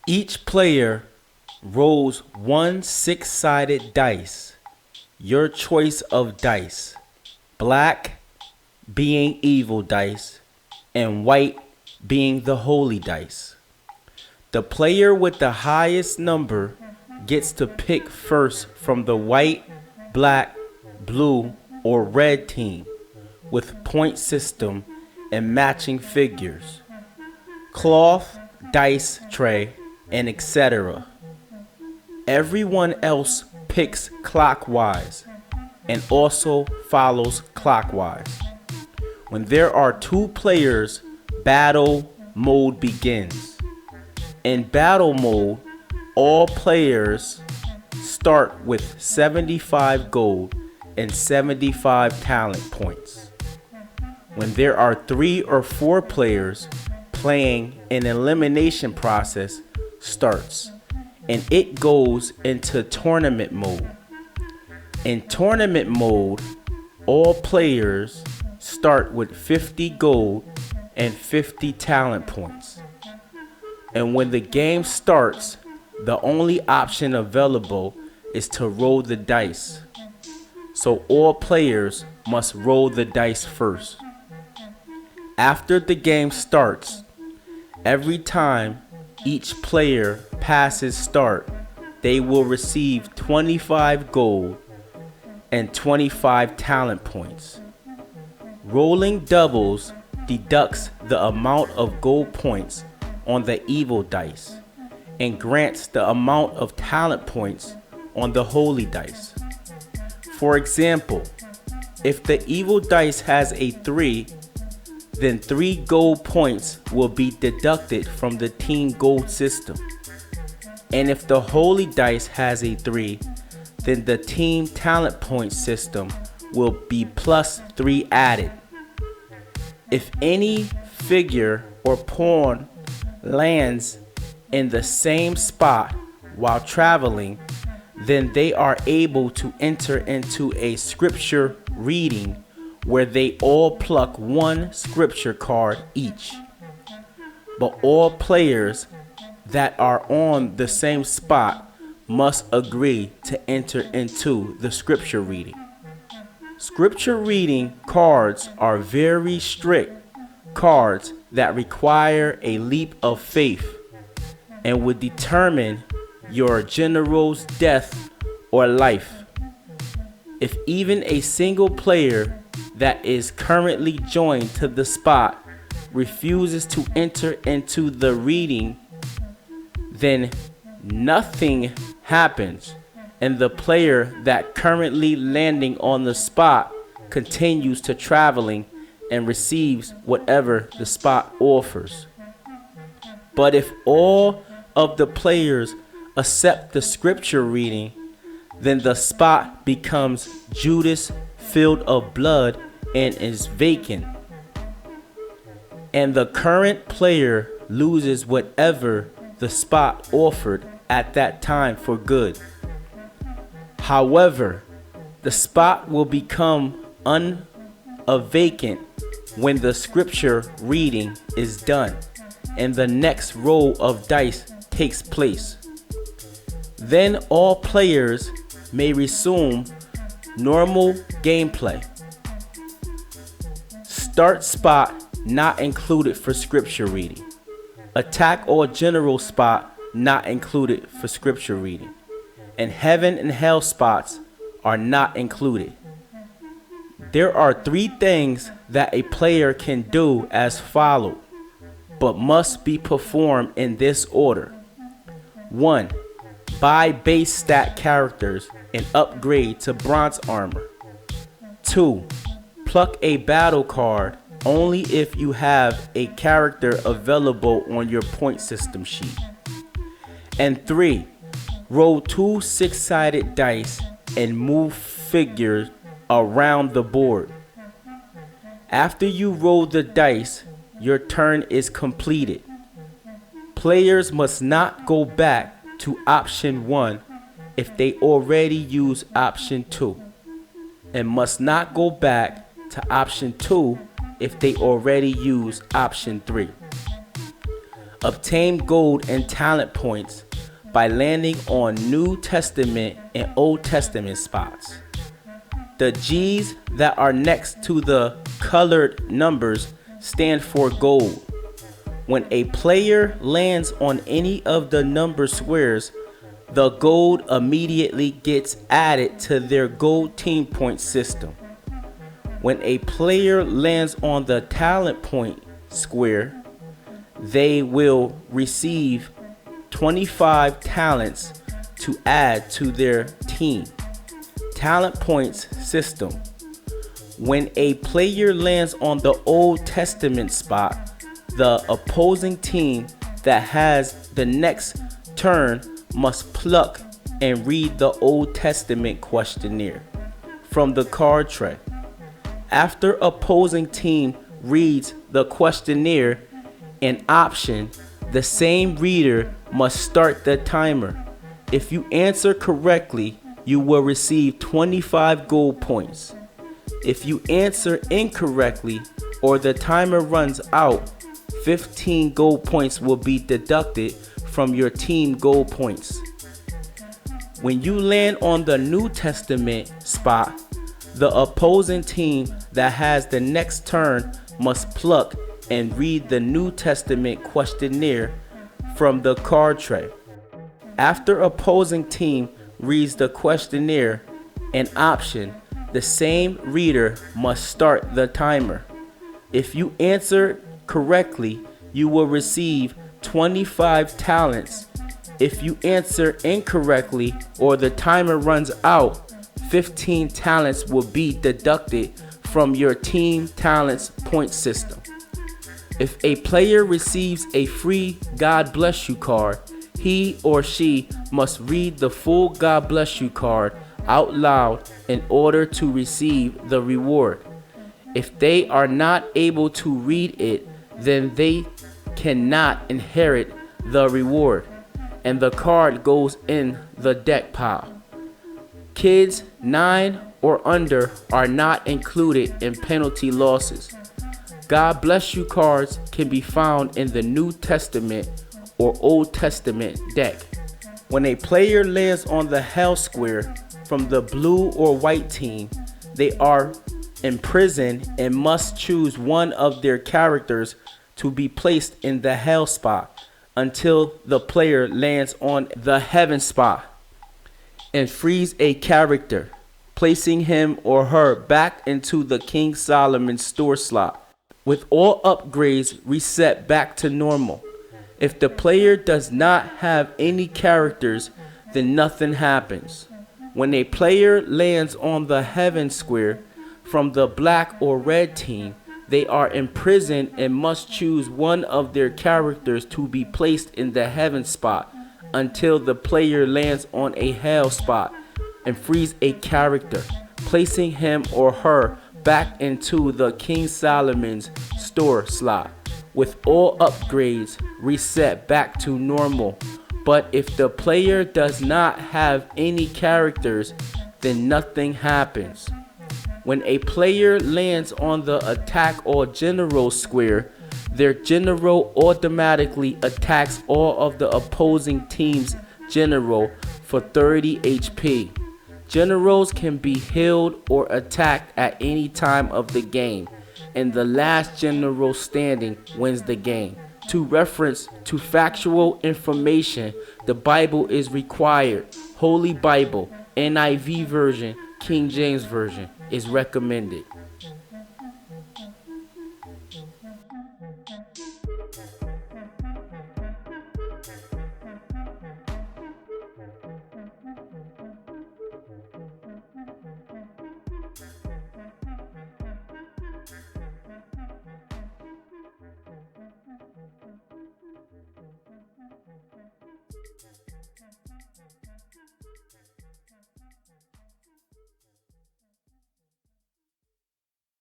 Each player rolls one six-sided dice, your choice of dice, black being evil dice and white being the holy dice. The player with the highest number gets to pick first from the white, black, blue, or red team with point system and matching figures, cloth, dice tray, and etc. Everyone else picks clockwise and also follows clockwise. When there are two players, battle mode begins. In battle mode, all players start with 75 gold and 75 talent points. When there are 3 or 4 players playing, an elimination process starts and it goes into tournament mode. In tournament mode, all players start with 50 gold and 50 talent points. And when the game starts, the only option available is to roll the dice. So all players must roll the dice first. After the game starts, every time each player passes start, they will receive 25 gold and 25 talent points. Rolling doubles deducts the amount of gold points on the evil dice and grants the amount of talent points on the holy dice. For example, if the evil dice has a 3, then 3 gold points will be deducted from the team gold system. And if the holy dice has a 3, then the team talent point system will be plus 3 added. If any figure or pawn lands in the same spot while traveling, then they are able to enter into a scripture reading where they all pluck one scripture card each. But all players that are on the same spot must agree to enter into the scripture reading. Scripture reading cards are very strict cards that require a leap of faith and would determine your general's death or life. If even a single player that is currently joined to the spot refuses to enter into the reading, then nothing happens, and the player that currently landing on the spot continues to traveling and receives whatever the spot offers. But if all of the players accept the scripture reading, then the spot becomes Judas filled of blood and is vacant. And the current player loses whatever the spot offered at that time for good. However, the spot will become vacant when the scripture reading is done and the next roll of dice takes place. Then all players may resume normal gameplay. Start spot not included for scripture reading. Attack or general spot not included for scripture reading. And heaven and hell spots are not included. There are 3 things that a player can do as followed, but must be performed in this order. 1. Buy base stat characters and upgrade to bronze armor. 2. Pluck a battle card only if you have a character available on your point system sheet. And 3. Roll 2 six-sided dice and move figures around the board. After you roll the dice, your turn is completed. Players must not go back to option 1 if they already use option 2, and must not go back to option 2 if they already use option 3. Obtain gold and talent points by landing on New Testament and Old Testament spots. The G's that are next to the colored numbers stand for gold. When a player lands on any of the number squares, the gold immediately gets added to their gold team point system. When a player lands on the talent point square, they will receive 25 talents to add to their team. Talent points system. When a player lands on the Old Testament spot, the opposing team that has the next turn must pluck and read the Old Testament questionnaire from the card tray. After opposing team reads the questionnaire, an option, the same reader must start the timer. If you answer correctly, you will receive 25 gold points. If you answer incorrectly or the timer runs out, 15 gold points will be deducted from your team gold points. When you land on the New Testament spot, the opposing team that has the next turn must pluck and read the New Testament questionnaire from the card tray. After opposing team reads the questionnaire, an option, the same reader must start the timer. If you answer correctly, you will receive 25 talents. If you answer incorrectly or the timer runs out, 15 talents will be deducted from your team talents point system. If a player receives a free God Bless You card, he or she must read the full God Bless You card out loud in order to receive the reward. If they are not able to read it, then they cannot inherit the reward, and the card goes in the deck pile. Kids 9 or under are not included in penalty losses. God Bless You cards can be found in the New Testament or Old Testament deck. When a player lands on the hell square from the blue or white team, they are imprisoned and must choose one of their characters to be placed in the hell spot until the player lands on the heaven spot and frees a character, placing him or her back into the King Solomon store slot, with all upgrades reset back to normal. If the player does not have any characters, then nothing happens. When a player lands on the heaven square from the black or red team, they are imprisoned and must choose one of their characters to be placed in the heaven spot until the player lands on a hell spot and frees a character, placing him or her back into the King Solomon's store slot, with all upgrades reset back to normal. But if the player does not have any characters, then nothing happens. When a player lands on the attack or general square, their general automatically attacks all of the opposing team's general for 30 HP. Generals can be healed or attacked at any time of the game, and the last general standing wins the game. To reference to factual information, the Bible is required. Holy Bible, NIV version, King James version is recommended.